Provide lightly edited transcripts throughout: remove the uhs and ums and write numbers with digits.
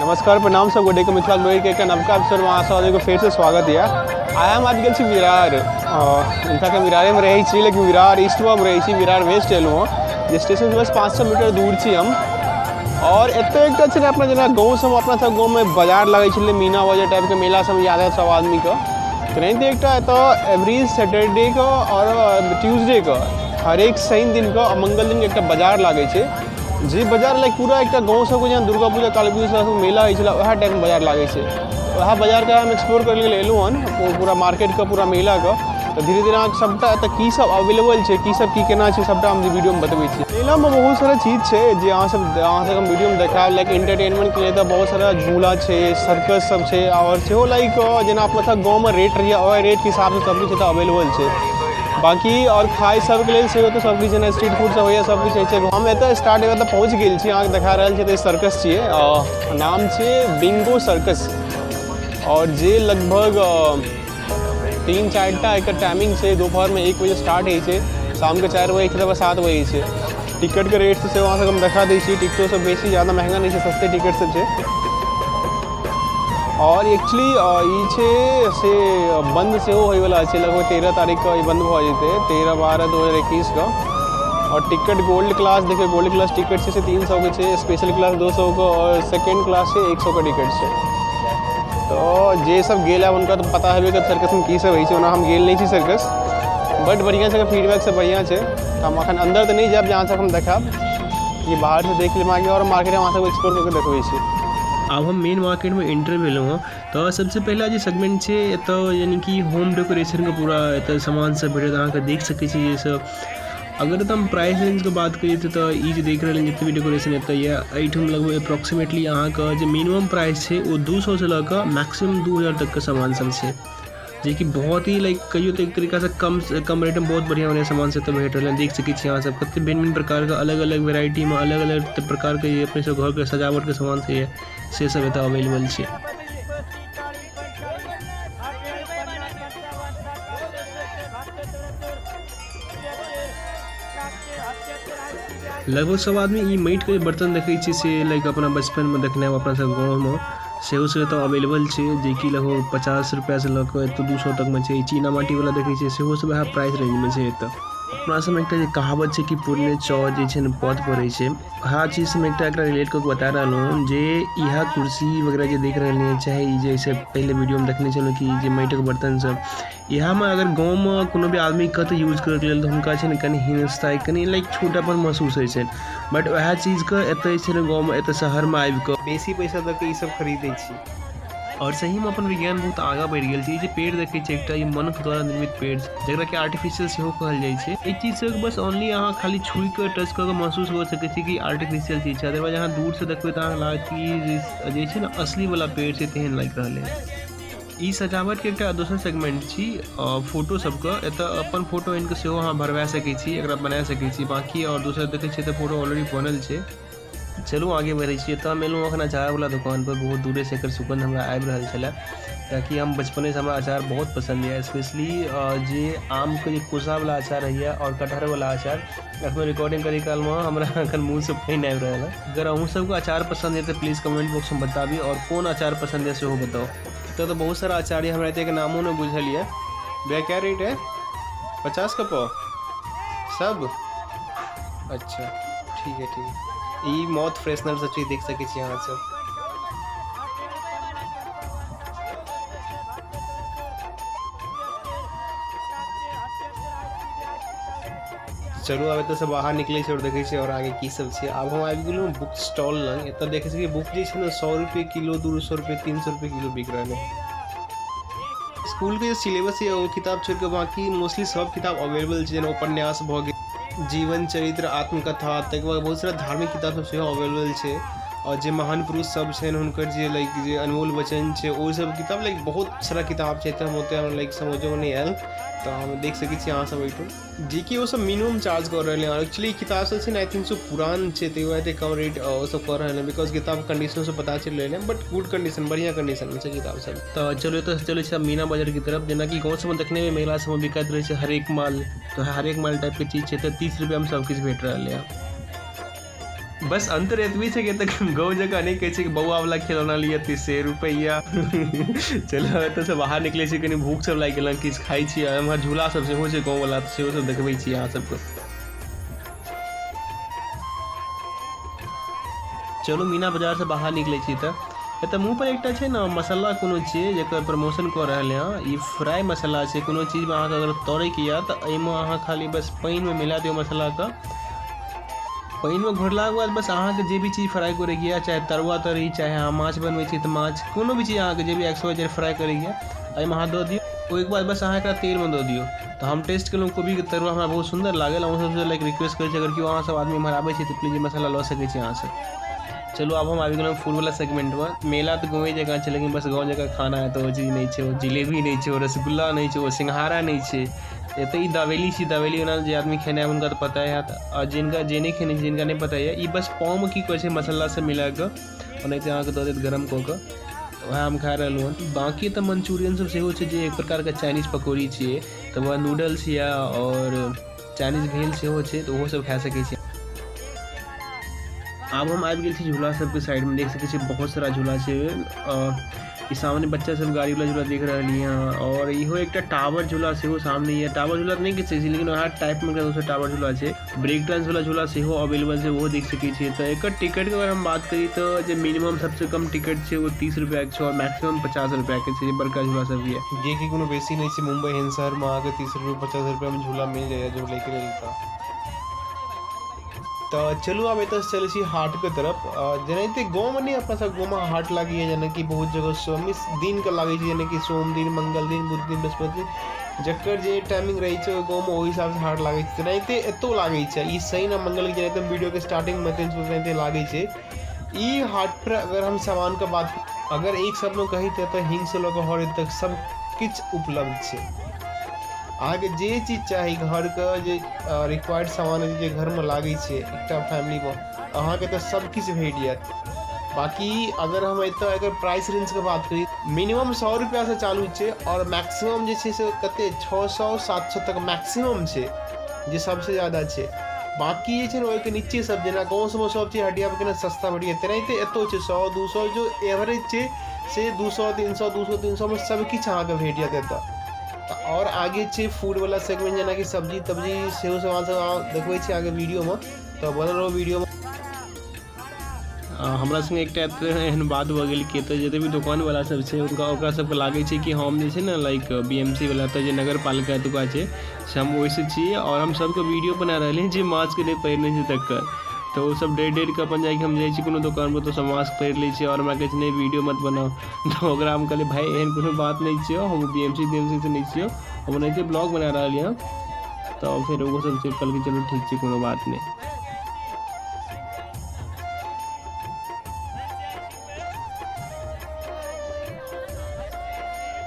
नमस्कार प्रणाम सब गोटे के मिथिला ग्लोरी के एक नवका एपिसोड में अहाँ सब को फिर से स्वागत है। आइ हम आज गेल छी विरार। इनका के विरारे में रही छी, लेकिन विरार ईस्ट में रही छी, विरार वेस्ट एलूँ जे स्टेशन से बस 500 मीटर दूर छी हम। और एत एक अपना जना गाँव सब अपना सब गाँव में बाजार लगे छे, मीना बाजार टाइप के मेला सब याद है सब आदमी का। तुरंत एक एवरी सैटरडे को और ट्यूसडे को हर एक शनि दिन का मंगल दिन एक बाजार लगे छे, जी बाजार लाइक पूरा एक गाँव सबको जहाँ दुर्गा पूजा काली पूजा सब मेला हो वह टाइप में बाजार लगे छे। वह बाजार का हम एक्सप्लोर कर एलूँ हन, पूरा मार्केट का पूरा मेला का। तो धीरे धीरे अहाँ सबटा की सब अवेलेबल है, की सब की केना है सबटा हम वीडियो में बतबै छी। मेला में बहुत सारा चीज़ है जे अहाँ सब हम वीडियो में देखाब। लाइक एंटरटेनमेंट के लिए तो बहुत सारा झूला है, सर्कस सब है, और सेहो लाइक जना अपना गाँव में रेट रही रेट के हिसाब से सब कुछ अवेलेबल है। बाकी और खाए सब के लिए से तो सब कुछ स्ट्रीट फूड सब है, सब कुछ है। हम एत स्टार्ट एत पहुँच गए छी, अहाँ देखा रहा है सर्कस छे, नाम है बिंगो सर्कस। और जे लगभग 3-4टा एक टाइमिंग है। दोपहर में 1 बजे स्टार्ट है, शाम के 4 बजे, 7 बजे से। टिकट के रेट से वहाँ से हम देखा दी, टिकटों सब बेसी ज़्यादा महंगा नहीं है, सस्ते टिकट सब है। और एक्चुअली ये से बंद से होय वाला है, लगभग 13 तारीख का ये बंद हो जाते 13/12/2021 का। और टिकट गोल्ड क्लास देखिए, गोल्ड क्लास टिकट से 300 के छे, स्पेशल क्लास 200 का, और सेकेंड क्लास से 100 का टिकट से। तो जे सब गेल है उनका तो पता है कि सर्कस में की सब है, हम गेल नहीं सर्कस, बट बढ़िया से फीडबैक सब बढ़िया है। हम अखन अंदर तो नहीं जाब, जहाँ तक हम देखब ये बाहर से देख ले और मार्केट में वहाँ से एक्सप्लोर करके देखबै। अब हम मेन मार्केट में एंटर भेलूँ हँ। तो सबसे पहला जो सेगमेंट है एत यानी कि होम डेकोरेशन का पूरा एत सामान सब भेटत, अहाँके देख सकै छी। ये सब अगर हम प्राइस रेंज की बात करिए तो ये जो देख रहे हैं जितने भी डेकोरेशन एत एठम लगभग अप्रॉक्सीमेटली अहाँके जो मिनिमम प्राइस है वो 200 से लऽ मैक्सिमम 2000 तक का सामान सब है, जो कि बहुत ही लाइक कहियो तो एक तरीका से कम रेट में बहुत बढ़िया सामान से तो भेट रहे हैं। देख सकै छी अहाँ सब कते भिन्न प्रकार का अलग अलग वेराइटी में अलग अलग प्रकार के ये अपने सब घर के सजावट के सामान से सब एत अवेलेबल है। लगभग सब आदमी ये माटि के बर्तन देखे छी से लाइक अपना बचपन में देखने अपना सब गाँव में से तो अवेलेबल है, जो कि लगभग 50 रुपया से लऽ 200 तक में है। चीना माटी वाला देखे छी से सब वह प्राइस रेंज में है। एत अपना सब एक कहावत है कि पुरने चौ जो पद पड़े है, हर चीज़ से एक रिलेट करके बता रहा हूँ। जे यह कुर्सी वगैरह जो देख रहे हैं, चाहे जैसे पहले वीडियो में देखने चलो कि जे माटि के बर्तन सब यहाँ में अगर गाँव में कोनो भी आदमी कत यूज करके लेल तो उनका कनी हिंसता कनी लाइक छोटापन महसूस है। बट वह चीज़ के एत गाँव में एत शहर में आबि कऽ बेसी पैसा दऽ के ई सब खरीदै छी। और सही में अपन विज्ञान बहुत आगा बढ़ गया है। पेड़ देखे एक मनुष्य द्वारा निर्मित पेड़ जरा के आर्टिफिशियल से कहल जाए। एक चीज से बस ओनली अहाँ खाली छुई के टच करके महसूस कर सके कि आर्टिफिशियल चीज है, अदरवाइज अहाँ दूर से देखबै तो लागत कि ना असली वाला पेड़ से तेहन लाग रहा है। ई सजावट के एक दोसर सेगमेंट छी फोटो सबके एत अपन फोटो इनके सेहो अहाँ भरवा सकै छी, एकरा बना सकै छी। बाकी और दोसर देखे छियै तो फोटो ऑलरेडी बनल है। चलू आगे बढ़े छे। तो हम एलूँ अखन अचार वाला दुकान पर, बहुत दूरे से एकर सुगंध हमरा आबि रहल छलै, कियाकि हम बचपने से हमरा अचार बहुत पसंद है। स्पेशली जे आम के कोसा वाला अचार है और कटहर वाला अचार। अखन रिकॉर्डिंग करे काल में हमरा अखन मुँह से पानि आबि रहल है। अगर अहूँ सबको अचार पसंद है तो प्लीज़ कमेंट बॉक्स में बताबी, और कौन अचार पसंद है सेहो बताओ। तो बहुत सारा अचार है, हमरा एक नामो नहीं बुझल है। भैया क्या रेट है? 50 का पाव सब? अच्छा ठीक है ठीक है। ई मौत फ्रेशनर सब चीज देख सके छी यहाँ सब। चलू अब तो सब बाहर निकले और देखे और आगे की सब है। अब हम आबि गेलूँ बुक स्टॉल लग। एत देखे छी बुक जो 100 रुपये किलो, 200 रुपये, 300 रुपये किलो बिक रहा है। स्कूल के जो सिलेबस है वो किताब छोड़ के बाकी मोस्टली सब किताब अवेलेबल है, उपन्यास भ गेल, जीवन चरित्र, आत्मकथा, तक बहुत सारा धार्मिक किताब सब सेहो अवेलेबल है। और जो महान पुरुष सब हुनकर जे लाइक जे अनमोल वचन है वो सब किताब लाइक बहुत सारा किताब है। तो हम ओते लाइक समझो नहीं आयल, तो हम देख सकै छी अहाँ सब एठो जी कि वो सब मिनिमम चार्ज कर रहे हैं। एक्चुअली किताब सब आई थिंक सो पुरान है, तो कम रेट वो सब कर रहे हैं, बिकॉज किताब कंडीशन से पता चल रहे हैं, बट गुड कंडीशन, बढ़िया कंडीशन में किताब सब। तो चलो सब मीना बाजार की तरफ, जना कि गाँव सब देखने में मेला सब बिकात रहे है हर एक माल। तो हर एक माल टाइप की चीज़ है, तो 30 रुपया में सब कुछ भेट रहा है। बस अंतर एतबी छै कि तक गाँव जगह नहीं कहै छै कि बौआ वाला खिलौना लिया 30 रुपैया। चलो एतऽ से बाहर निकले छी, कनी भूख सब लागि गेल, किछु खाइ छी। एम्हर झूला सब सेहो छै गाँव वाला, सेहो सब देखबै छी अहाँ सबके। चलो मीना बाजार से बाहर निकले छी तऽ एतऽ मुँह पर एकटा छै ने मसाला कोनो छियै जकर प्रमोशन कऽ रहल हैं। ई फ्राई मसाला छै। कोनो चीजमे अहाँके अगर तोड़ैके यऽ तऽ एहिमे अहाँ खाली बस पानिमे मिला दियौ मसालाके। पानिमे घोरलाके बाद बस अहाँके जे भी चीज फ्राई करैके यऽ, चाहे तरुआ तरी, चाहे अहाँ माछ बनबै छी तऽ माछ, कोनो भी चीज अहाँके जे भी XYZ फ्राई करैके यऽ एहिमे अहाँ दऽ दियौ। ओहिके बाद बस अहाँ एकरा तेलमे दऽ दियौ। तऽ हम टेस्ट केलहुँ कोबीके तरुआ, हमरा बहुत सुन्दर लागल। अहूँ सबसँ लाइक रिक्वेस्ट करै छी अगर केओ अहाँ सब आदमी एम्हर आबै छै तऽ प्लीज मसाला लऽ सकै छी अहाँ सब। चलो अब हम आबि गेलहुँ फूड वाला सेगमेंट में। मेला तो गाँवे जगह छै, लेकिन बस गाँव जगह खाना है तो वो चीज़ नहीं है। वो जिलेबी नहीं है, वो रसगुल्ला नहीं है, वो सिंघारा नहीं है। एत ई दावेली छी, दावेली ओना जे आदमी खेने है उनका तो पता है, और जिनका जे नहीं खेने जिनका नहीं पता है, ई बस पाव में की करै छै मसाला से मिला कऽ ओनाहिते अहाँके दऽ देत गरम कऽ कऽ। वएह हम खा रहलहुँ हँ। बाँकी तऽ मंचूरियन सब सेहो छै जे एक प्रकारके चाइनीज पकौड़ी छियै। तऽ वह नूडल्स या और चाइनीज भेल सेहो छै, तऽ ओहो सब खा सकै छी। अब हम आबि गेल छी झूला सबके साइड में। देख सकै छी बहुत सारा झूला छै। ई सामने बच्चा सब गाड़ी वाला झूला देख रहल हैं, और इहो एकटा टावर झूला सेहो सामने है। टावर झूला नहीं कह सकै छी, लेकिन वहाँ टाइप में दोसर टावर झूला छै। ब्रेक डांस वाला झूला सेहो अवेलेबल छै, ओहो देख सकै छी। तऽ एकर टिकट के अगर हम बात करी तऽ जे मिनिमम सबसे कम टिकट छै वो 30 रुपया के छै, और मैक्सिमम 50 रुपया के छै। बड़का झूला सब भी है, जे कि कोनो बेसी नहीं छै। मुंबई एहन शहर में अहाँके 30 रुपये 50 रुपये में झूला मिल जाइए झूले के लेल। तो चलू आब एतऽ चलै छी हाट के तरफ। जेनाहिते गाँव में नहीं, अपना सब गाँव में हाट लागैए, जेना कि बहुत जगह दिन के लागै छै, जेना कि सोम दिन, मंगल दिन, बुध दिन, बृहस्पति दिन, जकर जे टाइमिंग रहै छै गाँव में ओहि हिसाब से हाट लागै छै। तेनाहिते एतौ लागै छै। ई सही ना मंगल के जेनाहिते वीडियो के स्टार्टिंग में तेनाहिते लागै छै। ई हाट पर अगर हम सामान के बात, अगर एक शब्द में कही तो हिंग से लऽ कऽ हर तक सब किछु उपलब्ध छै। अहाँके जे चीज चाही घर के जे रिक्वायर्ड सामान जे घर में लागै छै एकटा फैमिली में, अहाँके तऽ सब किछु भेट जायत। बाकी अगर हम एतऽ अगर प्राइस रेंज के बात करी, मिनिमम 100 रुपया से चालू छै, और मैक्सिमम जे छै से कते 600-700 तक मैक्सिमम छै, जे सबसे ज्यादा छै। बाकी जे छै ने ओहिके नीचे सब, जेना गाँव सबमे सब चीज हटिया पर केना सस्ता बढ़िया, तेनाहिते एतौ छै 100-200 जो एवरेज छै से 200-300 में सब किछु अहाँके भेट जायत एतऽ। और आगे छै फूड वाला सेगमेंट, जेना कि सब्जी तब्जी सेहो सामान सब देखबै छी आगे वीडियो में, तो बनल रहो वीडियो में। हमरा संगे एकटा एहन बात भऽ गेल कि एतऽ जते भी दोकानवला सब छै ओकरा सबके लागै छै कि हम जे छै ने लाइक BMC वाला तऽ जे नगर पालिका एतुका छै से हम ओहिसँ छियै, और हम सबके वीडियो बना रहल हैं जे मास्क नहि पहिरने छै तकर। तो वो सब डेढ़ के अपन जाके हम जाइ छी कोनो दुकान पर तो सब मास्क पहिर लै छै, और हमरा कहै छै नहीं वीडियो मत बनाओ। तो ओकरा हम कहलिए भाई एहन कोनो बात नहीं छै, हम BMC से नहीं छियो, हम ओनाहिते ब्लॉग बना रहल हैं। तो फिर वो सब कहलकै चलो ठीक छै कोनो बात नहीं।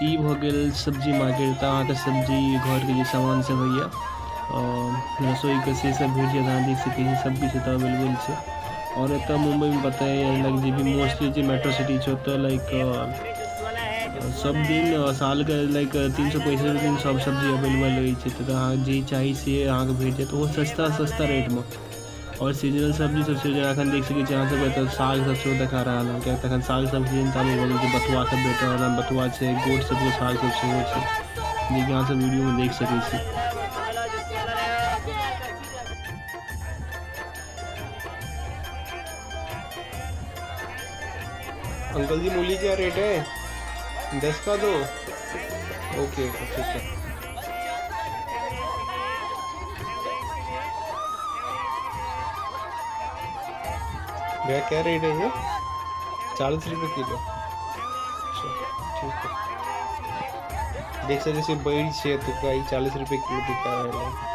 ई भऽ गेल सब्जी मार्केट। तऽ अहाँके सब्जी घरके जे सामान सब होइए रसोईके से सब भेट जायत। अहाँ देख सकै छी सब किछु एतऽ अवेलेबल छै। और एतऽ मुंबईमे पता है लाइक जे भी मोस्टली जे मेट्रो सिटी छै ओतऽ लाइक सब दिन सालके लाइक 365 दिन सब सब्जी अवेलेबल रहै छै। तऽ अहाँ जे चाही से अहाँके भेट जायत, ओहो सस्ता रेटमे। और सीजनल सब्जी सब छै, जेना एखन देख सकै छी अहाँ सब एतऽ साग सब सेहो देखा रहल हँ, कियाकि तखन साग सब सीजन चालू भऽ गेल छै। बथुआ सब भेट रहल हँ, बथुआ छै, गोट सबके साग सब सेहो छै, जे कि अहाँ सब वीडियो में देख सकै छी। अंकल जी मूली क्या रेट है? 10 का दो। ओके ठीक है। भैया क्या रेट है ये? 40 रुपये किलो। ठीक है। देख सकते जैसे बड़ी छे तो 40 रुपये किलो बिका रहा है।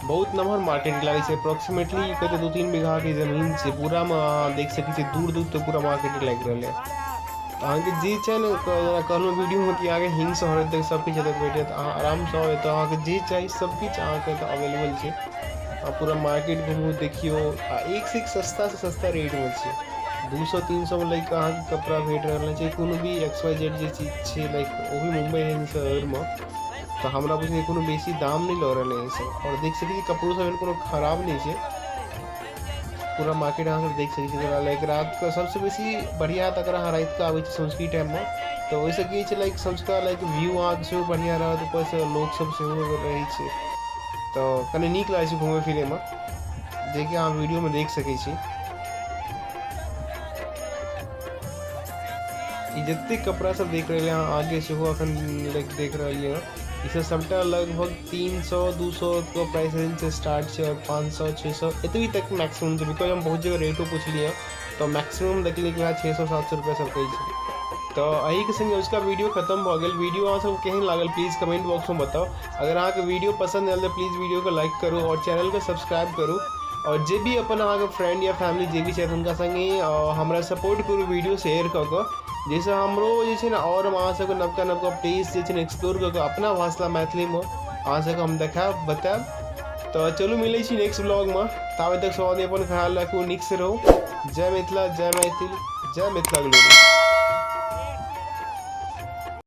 बहुत नमहर मार्केट लगे छै। अप्रोक्सीमेटली कहते 2-3 बीघा के जमीन छै, पूरा में अहाँ देख सकै छी दूर दूर तक पूरा मार्केट लग रहा है। अहाँके जे छै ने कहलहुँ वीडियोमे कि अहाँके हिंग शहर तक सबकिछु एतऽ भेटत, अहाँ आरामसँ एतऽ अहाँके जे चाही सबकिछु अहाँके एतऽ अवेलेबल छै। अहाँ पूरा मार्केट घुमू देखियो, आ एक से एक सस्ता से सस्ता रेट में छै। 200-300 में लाइक अहाँके कपड़ा भेट रहल छै, कोनो भी XYZ जे चीज छै लाइक वो भी मुंबई एहन शहरमे, तो हमरा बुझे कोनो बेसी दाम नहीं लऽ रहल है सब। और देख सकै छी कपड़ो सब कोनो खराब नहीं छै, पूरा मार्केट अहाँ सब देख सकै छी। लाइक रात का सबसे बेसी बढ़िया अगर अहाँ रात का आबै छी सँझुकी टाइम में, तो ओहिसँ की छै लाइक सँझुका लाइक व्यू अहाँके सेहो बढ़िया रहत, ऊपरसँ लोग सब सेहो रहै छै, तो कनि नीक लागै छै घूमै फिरै में, जे कि अहाँ वीडियो में देख सकै छी। जते कपड़ा सब देख रहे हैं अहाँ आगे सेहो अखन लाइक देख रही है, इसे सबटा लगभग 300-200 को प्राइस रेंज से स्टार्ट है, और 500-600 इतनी तक मैक्सिमम है। बिकॉज हम बहुत जगह रेटो पूछलिए तो मैक्सिमम देखलिए कि 600-700 रुपया सब कही है। तो यही के संगे उसका वीडियो खत्म हो गया। वीडियो अहाँ सब केहन लागल प्लीज़ कमेंट बॉक्स में बताओ। अगर अहाँ के वीडियो पसंद आयल तो प्लीज़ वीडियो को लाइक करो और चैनल को सब्सक्राइब करो, और जे भी अपन अहाँ के फ्रेंड या फैमिली जे भी चाहे उनका संगे हमरा सपोर्ट करू वीडियो शेयर कऽ कऽ, जैसे हमरो जे छै ने और अहाँ सबके नवका नवका प्लेस जे छै ने एक्सप्लोर कऽ अपना भाषा मैथिली में अहाँ सबके हम देखाब बतायब। तो चलू मिलै छी नेक्स्ट ब्लॉग में, ताबे तक सब अपन ख्याल रखू, नीक से रहू। जय मिथिला, जय मैथिल, जय मिथिला ग्लोरी।